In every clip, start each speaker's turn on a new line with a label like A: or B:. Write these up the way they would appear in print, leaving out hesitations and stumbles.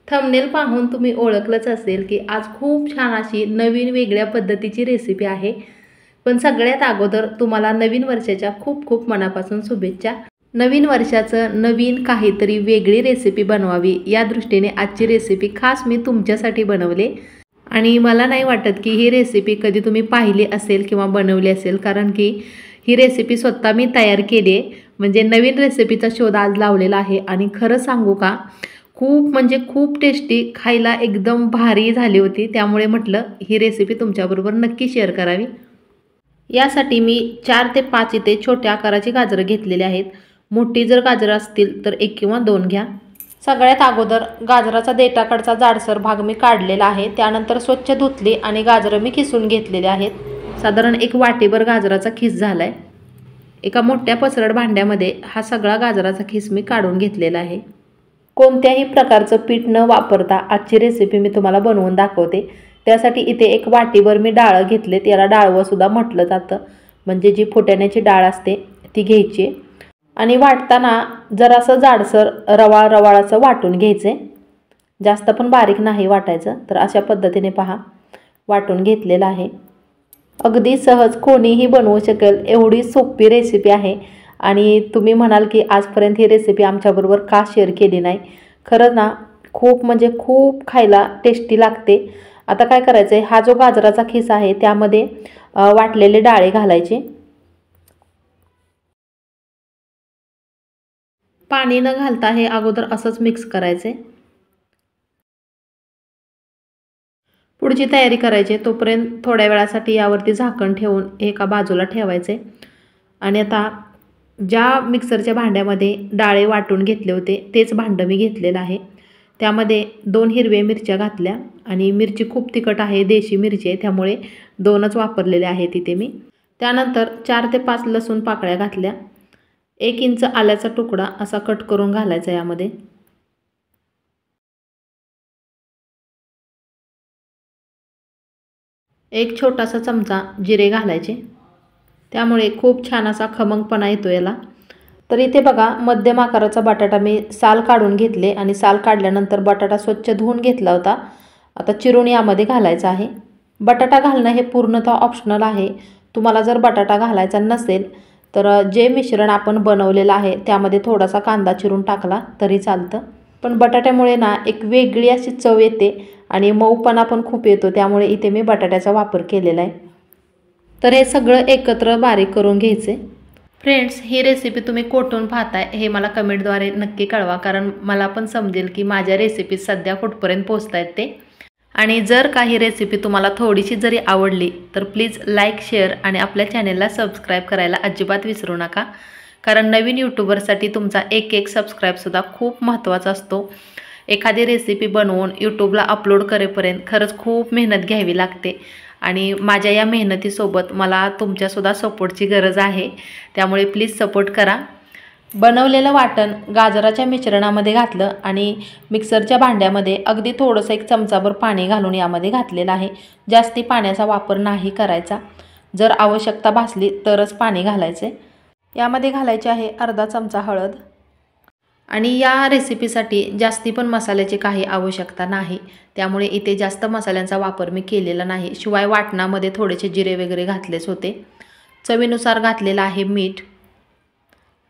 A: Thumbnail पाहून तुम्ही ओळखलंच असेल की आज खूप छान अशी नवीन वेगळ्या पद्धतीची रेसिपी आहे। पण सगळ्यात अगोदर तुम्हाला नवीन वर्षाच्या खूप खूप मनापासून शुभेच्छा। नवीन वर्षाचं नवीन काहीतरी वेगळी रेसिपी बनवावी या दृष्टीने आजची रेसिपी खास मी तुमच्यासाठी बनवली आणि मला नाही वाटत की ही रेसिपी कधी तुम्ही पाहिली असेल किंवा बनवली असेल, कारण की ही रेसिपी स्वतः मी तयार केली आहे। म्हणजे नवीन रेसिपीचा शोध आज लावलेला आहे आणि खरं सांगू का, खूप म्हणजे खूप टेस्टी, खायला एकदम भारी झाली होती। त्यामुळे म्हटलं ही रेसिपी तुमच्याबरोबर नक्की शेअर करावी। यासाठी मी 4 ते 5 इथे छोट्या आकाराची गाजरं घेतलेली आहेत। मोठी जर गाजरं असतील तर 1 किंवा 2 घ्या। सगळ्यात अगोदर गाजराचा देठाकडचा जाडसर भाग मी काढलेला आहे। त्यानंतर स्वच्छ धुतली आणि गाजरं मी किसून घेतलेले आहेत। साधारण 1 वाटीभर गाजराचा खीस झालाय। एका मोठ्या पसरट भांड्यामध्ये हा सगळा गाजराचा खीस मी काढून घेतलेला आहे। कोणत्याही प्रकारचं पीठ न वापरता आजची रेसिपी मी तुम्हाला बनवून दाखवते। त्यासाठी इथे 1 वाटीभर मी डाळ घेतले, त्याला डाळवं सुद्धा म्हटलं जातं। म्हणजे जी फुटाण्याची डाळ असते ती घ्यायची आणि वाटताना जरासं जाडसर रवाळाचं वाटून घ्यायचे। जास्त पण बारीक नाही वाटायचं। तर अशा पद्धतीने पहा वाटून घेतलेलं आहे। अगदी सहज कोणीही बनवू शकेल एवढी सोपी रेसिपी आहे आणि तुम्ही म्हणाल की आजपर्यंत ही रेसिपी आमच्याबरोबर का शेअर केली नाही। खरं ना, खूप म्हणजे खूप खायला टेस्टी लागते। आता काय करायचं आहे, हा जो गाजराचा खीस आहे त्यामध्ये वाटलेले डाळे घालायचे। पाणी न घालता हे अगोदर असंच मिक्स करायचे। पुढची तयारी करायची, तोपर्यंत थोड्या वेळासाठी यावरती झाकण ठेवून एका बाजूला ठेवायचे। आणि आता ज्या मिक्सरच्या भांड्यामध्ये डाळे वाटून घेतले होते तेच भांडं मी घेतलेलं आहे। त्यामध्ये 2 हिरव्या मिरच्या घातल्या आणि मिरची खूप तिखट आहे, देशी मिरची आहे, त्यामुळे 2च वापरलेल्या आहेत इथे मी। त्यानंतर 4 ते 5 लसूण पाकळ्या घातल्या। 1 इंच आल्याचा तुकडा असा कट करून घालायचा यामध्ये। एक छोटासा चमचा जिरे घालायचे, त्यामुळे खूप छान असा खमंगपणा येतो याला। तर इथे बघा मध्यम आकाराचा बटाटा मी साल काढून घेतले आणि साल काढल्यानंतर बटाटा स्वच्छ धुवून घेतला होता। आता चिरून यामध्ये घालायचा आहे। बटाटा घालणं हे पूर्णतः ऑप्शनल आहे। तुम्हाला जर बटाटा घालायचा नसेल तर जे मिश्रण आपण बनवलेलं आहे त्यामध्ये थोडासा कांदा चिरून टाकला तरी चालतं। पण बटाट्यामुळे ना एक वेगळी अशी चव येते आणि मऊपणा पण खूप येतो, त्यामुळे इथे मी बटाट्याचा वापर केलेला आहे। तर हे सगळं एकत्र बारीक करून घ्यायचे। फ्रेंड्स, ही रेसिपी तुम्ही कुठून पाहताय हे मला कमेंटद्वारे नक्की कळवा, कारण मला पण समजेल की माझ्या रेसिपीज सध्या कुठपर्यंत पोहोचतायत ते। आणि जर काही रेसिपी तुम्हाला थोडीशी जरी आवडली तर प्लीज लाईक, शेअर आणि आपल्या चॅनेलला सबस्क्राईब करायला अजिबात विसरू नका, कारण नवीन यूट्यूबरसाठी तुमचा एक सबस्क्राईबसुद्धा खूप महत्त्वाचा असतो। एखादी रेसिपी बनवून यूट्यूबला अपलोड करेपर्यंत खरंच खूप मेहनत घ्यावी लागते आणि माझ्या या मेहनतीसोबत मला तुमच्यासुद्धा सपोर्टची गरज आहे, त्यामुळे प्लीज सपोर्ट करा। बनवलेलं वाटण गाजराच्या मिश्रणामध्ये घातलं आणि मिक्सरच्या भांड्यामध्ये अगदी थोडंसं 1 चमचाभर पाणी घालून यामध्ये घातलेलं आहे। जास्ती पाण्याचा वापर नाही करायचा, जर आवश्यकता भासली तरच पाणी घालायचे। यामध्ये घालायचे आहे अर्धा चमचा हळद आणि या रेसिपीसाठी जास्ती पण मसाल्याची काही आवश्यकता नाही, त्यामुळे इथे जास्त मसाल्यांचा वापर मी केलेला नाही। शिवाय वाटणामध्ये थोडेसे जिरे वगैरे घातलेच होते। चवीनुसार घातलेलं आहे मीठ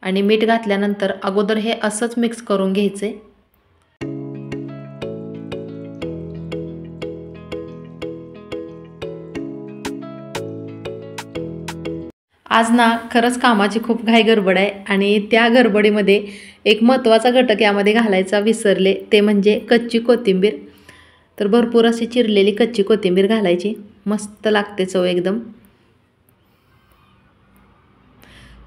A: आणि मीठ घातल्यानंतर अगोदर हे असंच मिक्स करून घ्यायचे। आज ना खरंच कामाची खूप घाई गडबड आहे आणि त्या गडबडीमध्ये एक महत्त्वाचा घटक यामध्ये घालायचा विसरले, ते म्हणजे कच्ची कोथिंबीर। तर भरपूर अशी चिरलेली कच्ची कोथिंबीर घालायची, मस्त लागते चव एकदम।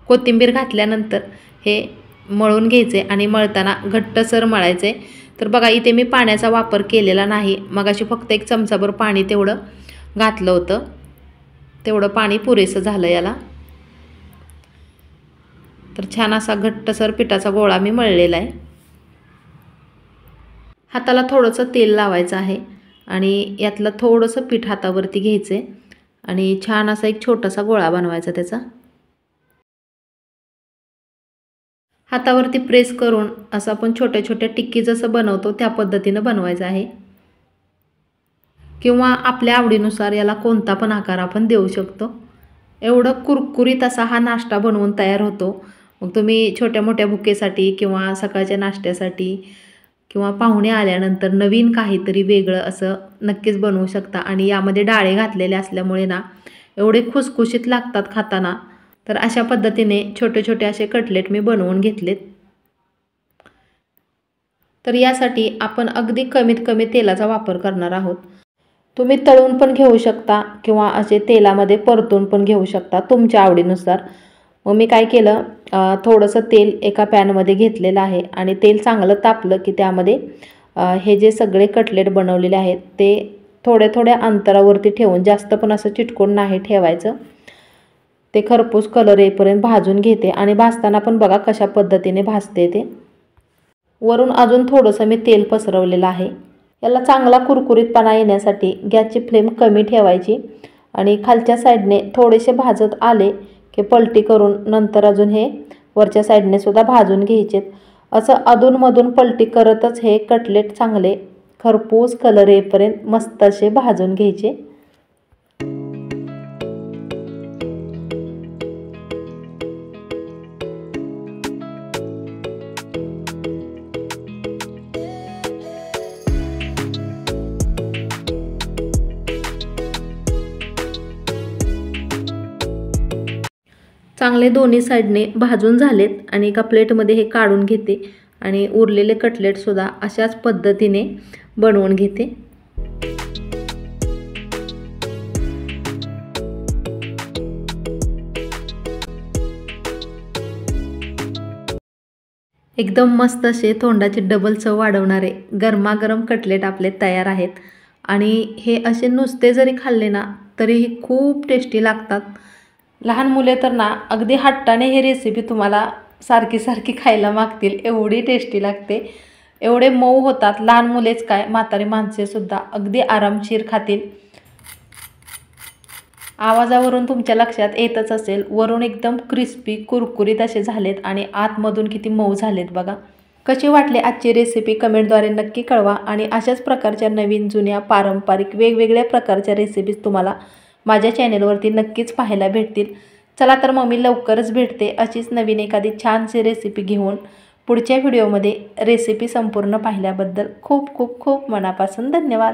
A: कोथिंबीर घातल्यानंतर हे मळून घ्यायचे आणि मळताना घट्टसर मळायचे। तर बघा इथे मी पाण्याचा वापर केलेला नाही, मगाशी फक्त 1 चमचाभर पाणी तेवढं घातलं होतं, तेवढं पाणी पुरेसं झालं याला। तर छान असा घट्टसर पिठाचा गोळा मी मळलेला आहे। हाताला थोडंसं तेल लावायचं आहे आणि यातलं थोडंसं पीठ हातावरती घ्यायचे आणि छान असा एक छोटासा गोळा बनवायचा त्याचा। हातावरती प्रेस करून असं आपण छोट्या छोट्या टिक्की जसं बनवतो त्या पद्धतीनं बनवायचं आहे, किंवा आपल्या आवडीनुसार याला कोणता पण आकार आपण देऊ शकतो। एवढं कुरकुरीत असा हा नाश्ता बनवून तयार होतो। मग तुम्ही छोट्या मोठ्या भुकेसाठी किंवा सकाळच्या नाश्त्यासाठी किंवा पाहुणे आल्यानंतर नवीन काहीतरी वेगळं असं नक्कीच बनवू शकता। आणि यामध्ये डाळे घातलेले असल्यामुळे ना एवढे खुसखुशीत लागतात खाताना। तर अशा पद्धतीने छोटे छोटे असे कटलेट मी बनवून घेतलेत। तर यासाठी आपण अगदी कमीत कमी तेलाचा वापर करणार आहोत। तुम्ही तळून पण घेऊ शकता किंवा असे तेलामध्ये परतून पण घेऊ शकता तुमच्या आवडीनुसार। मग मी काय केलं, थोडंसं तेल एका पॅनमध्ये घेतलेलं आहे आणि तेल चांगलं तापलं की त्यामध्ये हे जे सगळे कटलेट बनवलेले आहेत ते थोड्या थोड्या अंतरावरती ठेवून, जास्त पण असं चिटकून नाही ठेवायचं, ते खरपूस कलर येईपर्यंत भाजून घेते। आणि भाजताना पण बघा कशा पद्धतीने भाजते ते। वरून अजून थोडंसं मी तेल पसरवलेलं आहे। याला चांगला कुरकुरीतपणा येण्यासाठी गॅसची फ्लेम कमी ठेवायची आणि खालच्या साईडने थोडेसे भाजत आले की पलटी करून नंतर अजून हे वरच्या साईडने सुद्धा भाजून घ्यायचे। असं अधूनमधून पलटी करतच हे कटलेट चांगले खरपूस कलर येईपर्यंत मस्त असे भाजून घ्यायचे। चांगले दोन्ही साईडने भाजून झालेत आणि एका प्लेटमध्ये हे काढून घेते आणि उरलेले कटलेटसुद्धा अशाच पद्धतीने बनवून घेते। एकदम मस्त असे तोंडाची डबल चव वाढवणारे गरमागरम कटलेट आपले तयार आहेत। आणि हे असे नुसते जरी खाल्ले ना तरीही खूप टेस्टी लागतात। लहान मुले तर ना अगदी हट्टाने ही रेसिपी तुम्हाला सारखी सारखी खायला मागतील, एवढी टेस्टी लागते। एवढे मऊ होतात, लहान मुलेच काय म्हातारी माणसेसुद्धा अगदी आरामशीर खातील। आवाजावरून तुमच्या लक्षात येतच असेल, वरून एकदम क्रिस्पी कुरकुरीत असे झालेत आणि आतमधून किती मऊ झालेत बघा। कशी वाटली आजची रेसिपी कमेंटद्वारे नक्की कळवा। आणि अशाच प्रकारच्या नवीन जुन्या पारंपरिक वेगवेगळ्या प्रकारच्या रेसिपीज तुम्हाला माझ्या चॅनेलवरती नक्कीच पाहायला भेटतील। चला तर मग मी लवकरच भेटते अशीच नवीन एखादी छानशी रेसिपी घेऊन। पुढच्या व्हिडिओमध्ये रेसिपी संपूर्ण पाहिल्याबद्दल खूप खूप खूप मनापासून धन्यवाद।